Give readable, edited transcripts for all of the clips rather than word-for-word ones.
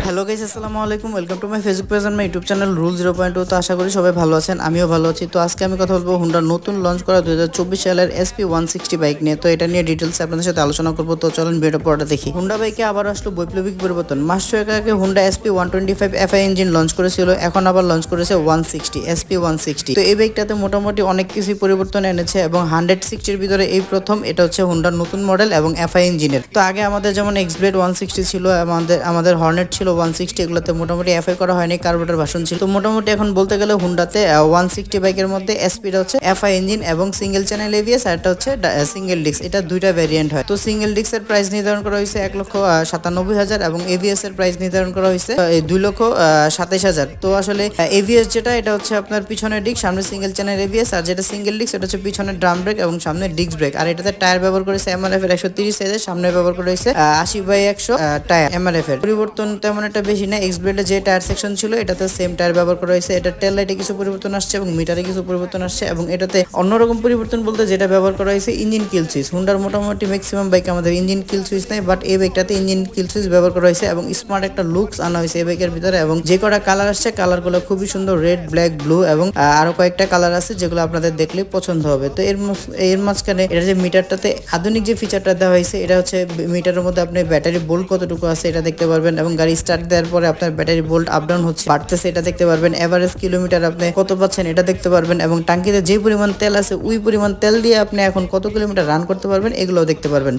Hello guys, আসসালামু আলাইকুম। Welcome to my Facebook page and my YouTube channel rule 0.2। তো আশা করি সবাই ভালো আছেন, আমিও ভালো আছি। তো আজকে আমি কথা বলবো হুন্ডার নতুন লঞ্চ করা 2024 সালের SP160 বাইক নিয়ে। তো এটা নিয়ে ডিটেইলস আপনাদের সাথে আলোচনা করব। তো চলুন ভিডিও পড়াটা দেখি। হুন্ডা বাইকে আবার আসলো বৈপ্লবিক পরিবর্তন। মাস 6 আগে Honda SP125 FI engine launch করেছিল, এখন আবার লঞ্চ করেছে 160 SP160। তো এই বাইকটাতে মোটামুটি অনেক কিছু পরিবর্তন এনেছে এবং 160 এর ভিতরে এই প্রথম এটা হচ্ছে হুন্ডার নতুন মডেল এবং FI ইঞ্জিনের। তো আগে আমাদের যেমন এক্সব্লেড 160 ছিল, আমাদের হর্নেট ছিল 160, এগুলোতে মোটামুটি FI করা হয়নি, কার্বোরেটর ভার্সন ছিল। তো মোটামুটি এখন বলতে গেলে হুন্ডাতে 160 বাইকের মধ্যে এসপিটা হচ্ছে FI ইঞ্জিন এবং সিঙ্গেল চ্যানেল ABS, আর এটা হচ্ছে সিঙ্গেল ডিস্ক। এটা দুইটা ভ্যারিয়েন্ট হয়। তো সিঙ্গেল ডিস্কের প্রাইস নির্ধারণ করা হয়েছে 1,97,000 এবং ABS এর প্রাইস নির্ধারণ করা হয়েছে 2,27,000। তো আসলে ABS যেটা, এটা হচ্ছে আপনার পিছনের ডিস্ক, সামনে সিঙ্গেল চ্যানেল ABS, আর যেটা সিঙ্গেল ডিস্ক এটা হচ্ছে পিছনের ড্রাম ব্রেক এবং সামনে ডিস্ক ব্রেক। আর এটাতে টায়ার ব্যবহার করেছে MRF এর 130 সাইজের, সামনে ব্যবহার করা হয়েছে 80/100 টায়ার MRF এর। পরিবর্তন তেমন একটা বেশি না। এক্সব্লেডে যে টায়ার সেকশন ছিল এটাতে সেম টায়ার ব্যবহার করা হয়েছে। এটা টেল লাইটে কিছু পরিবর্তন আসছে এবং মিটারে কিছু পরিবর্তন আসছে, এবং এটাতে অন্যরকম পরিবর্তন বলতে যেটা ব্যবহার করা হয়েছে ইঞ্জিন কিল সুইচ। হুন্ডার মোটামুটি ম্যাক্সিমাম বাইকে আমাদের ইঞ্জিন কিল সুইচ নাই, বাট এই বাইকটাতে ইঞ্জিন কিল সুইচ ব্যবহার করা হয়েছে এবং স্মার্ট একটা লুকস আনা হয়েছে এই বাইকের ভিতরে। এবং যে কটা কালার আসছে কালারগুলো খুবই সুন্দর, রেড, ব্ল্যাক, ব্লু এবং আরো কয়েকটা কালার আছে যেগুলো আপনাদের দেখলে পছন্দ হবে। তো এর মাঝখানে এটা যে মিটারটাতে আধুনিক যে ফিচারটা দেওয়া হয়েছে, এটা হচ্ছে মিটারের মধ্যে আপনি ব্যাটারি বোল্ট কতটুকু আছে এটা দেখতে পারবেন, এবং গাড়ি স্টার্ট দেওয়ার পরে আপনার ব্যাটারি বোল্ট আপ ডাউন হচ্ছে, বাড়তেছে এটা দেখতে পারবেন। এভারেজ কিলোমিটার আপনি কত পাচ্ছেন এটা দেখতে পারবেন, এবং টাঙ্কিতে যে পরিমাণ তেল আছে ওই পরিমাণ তেল দিয়ে আপনি এখন কত কিলোমিটার রান করতে পারবেন এগুলোও দেখতে পারবেন।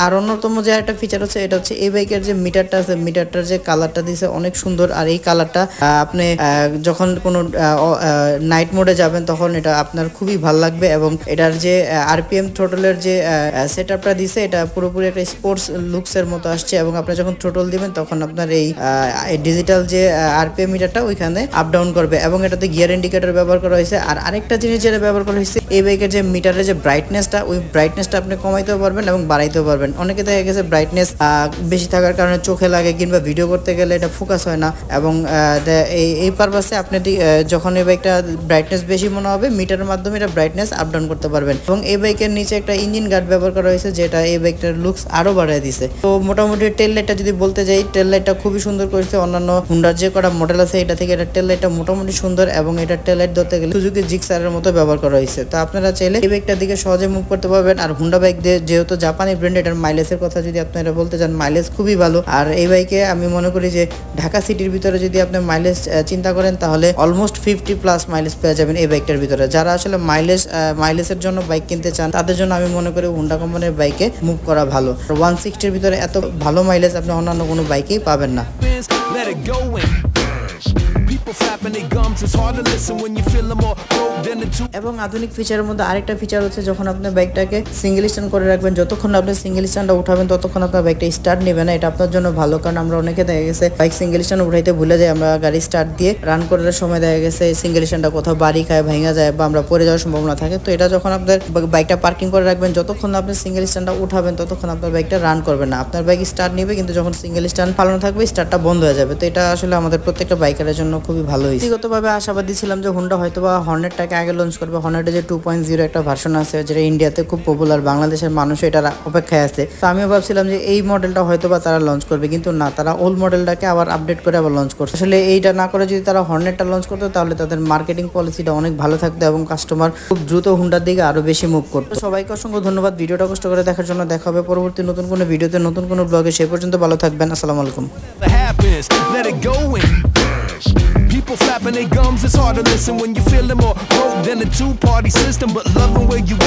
আর অন্যতম যে একটা ফিচার হচ্ছে, এটা হচ্ছে এই বাইকের যে মিটারটা আছে, মিটারটার যে কালারটা দিয়েছে অনেক সুন্দর। আর এই কালারটা আপনি যখন কোনো নাইট মোডে যাবেন তখন এটা আপনার খুবই ভালো লাগবে। এবং এটার যে RPM থ্রোটলের যে সেটআপটা দিয়েছে, এটা পুরোপুরি একটা স্পোর্টস লুকসের মতো আসছে, এবং আপনি যখন থ্রোটল দিবেন তখন আপনার এই ডিজিটাল যে RPM মিটারটা ওইখানে আপ ডাউন করবে, এবং এটাতে গিয়ার ইন্ডিকেটর ব্যবহার করা হয়েছে। আর আরেকটা জিনিস যেটা ব্যবহার করা হয়েছে, এই বাইকের যে মিটারের যে ব্রাইটনেসটা, ওই ব্রাইটনেসটা আপনি কমাইতেও পারবেন এবং বাড়াইতেও পারবেন। অনেকে দেখা গেছে ব্রাইটনেস বেশি থাকার কারণে চোখে লাগে কিংবা ভিডিও করতে গেলে এটা ফোকাস হয় না, এবং এই পারপাসে আপনি যখন এই বাইকটা ব্রাইটনেস বেশি মনে হবে, মিটারের মাধ্যমে এটা ব্রাইটনেস আপ ডাউন করতে পারবেন। এবং এই বাইকের নিচে একটা ইঞ্জিন গার্ড ব্যবহার করা হয়েছে, যেটা এই বাইকটার লুকস আরো বাড়ায় দিছে। তো মোটামুটি টেল লাইটটা যদি বলতে যাই, টেল লাইটটা খুবই সুন্দর করেছে। অন্যান্য হুন্ডার যে কটা মডেল আছে এটা থেকে এটা টেল লাইটটা মোটামুটি সুন্দর, এবং এটা টেল লাইট ধরতে গেলে সুজুকি জিক্সারের মতো ব্যবহার করা হয়েছে। তো আপনারা চাইলে এই বাইকটার দিকে সহজে মুভ করতে পারবেন। আর হুন্ডা বাইক যেহেতু জাপানি ব্র্যান্ড, এটার মাইলেজের কথা যদি আপনারা বলতে চান, মাইলেজ খুবই ভালো। আর এই বাইকে আমি মনে করি যে ঢাকা সিটির ভিতরে যদি আপনি মাইলেজ চিন্তা করেন, তাহলে অলমোস্ট 50+ মাইলেজ পেয়ে যাবেন এই বাইকটার ভিতরে। যারা আসলে মাইলেজের জন্য বাইক কিনতে চান, তাদের জন্য আমি মনে করি হুন্ডা কোম্পানির বাইকে মুভ করা ভালো। 160 এর ভিতরে এত ভালো মাইলেজ আপনি অন্যান্য কোনো বাইকেই পাবেন না। এবং আধুনিক ফিচারের মধ্যে আরেকটা ফিচার হচ্ছে, যখন আপনি বাইকটাকে সিঙ্গেল স্ট্যান্ড করে রাখবেন, যতক্ষণ আপনি সিঙ্গেল স্ট্যান্ডটা উঠাবেন ততক্ষণ আপনার বাইকটা স্টার্ট নেবে না। এটা আপনার জন্য ভালো, কারণ আমরা অনেকে দেখা গেছে বাইক সিঙ্গেল স্ট্যান্ড উঠাইতে ভুলে যাই। আমরা গাড়ি স্টার্ট দিয়ে রান করার সময় দেখা গেছে সিঙ্গেল স্ট্যান্ডটা কোথাও বাড়ি খায়, ভাঙা যায়, বা আমরা পড়ে যাওয়ার সম্ভাবনা থাকে। তো এটা যখন আপনার বাইকটা পার্কিং করে রাখবেন, যতক্ষণ আপনি সিঙ্গেল স্ট্যান্ডটা উঠাবেন ততক্ষণ আপনার বাইকটা রান করবে না। আপনার বাইক স্টার্ট নেবে, কিন্তু যখন সিঙ্গেল স্ট্যান্ড ফালানো থাকবে স্টার্টটা বন্ধ হয়ে যাবে। তো এটা আসলে আমাদের প্রত্যেকটা বাইকারের জন্য খুবই ভালো হয়েছে। ব্যক্তিগতভাবে আশাবাদী ছিলাম যে হুন্ডা হয়তোবা হর্নেটটাকে আগে লঞ্চ করবে। হর্নেটের যে 2.0 একটা ভার্সন আছে, যেটা ইন্ডিয়াতে খুব পপুলার, বাংলাদেশের মানুষ এটার অপেক্ষায় আছে। তো আমিও ভাবছিলাম যে এই মডেলটা হয়তোবা তারা লঞ্চ করবে, কিন্তু না, তারা ওল্ড মডেলটাকে আবার আপডেট করে আবার লঞ্চ করছে। আসলে এইটা না করে যদি তারা হর্নেটটা লঞ্চ করতো, তাহলে তাদের মার্কেটিং পলিসিটা অনেক ভালো থাকতো এবং কাস্টমার খুব দ্রুত হুন্ডার দিকে আরো বেশি মুভ করতো। সবাইকে অসংখ্য ধন্যবাদ ভিডিওটা কষ্ট করে দেখার জন্য। দেখা হবে পরবর্তী নতুন কোনো ভিডিওতে, নতুন কোনো ব্লগে। সেই পর্যন্ত ভালো থাকবেন। আসসালামু আলাইকুম। People flapping their gums, it's hard to listen when you're feeling more broke than a two-party system, but loving where you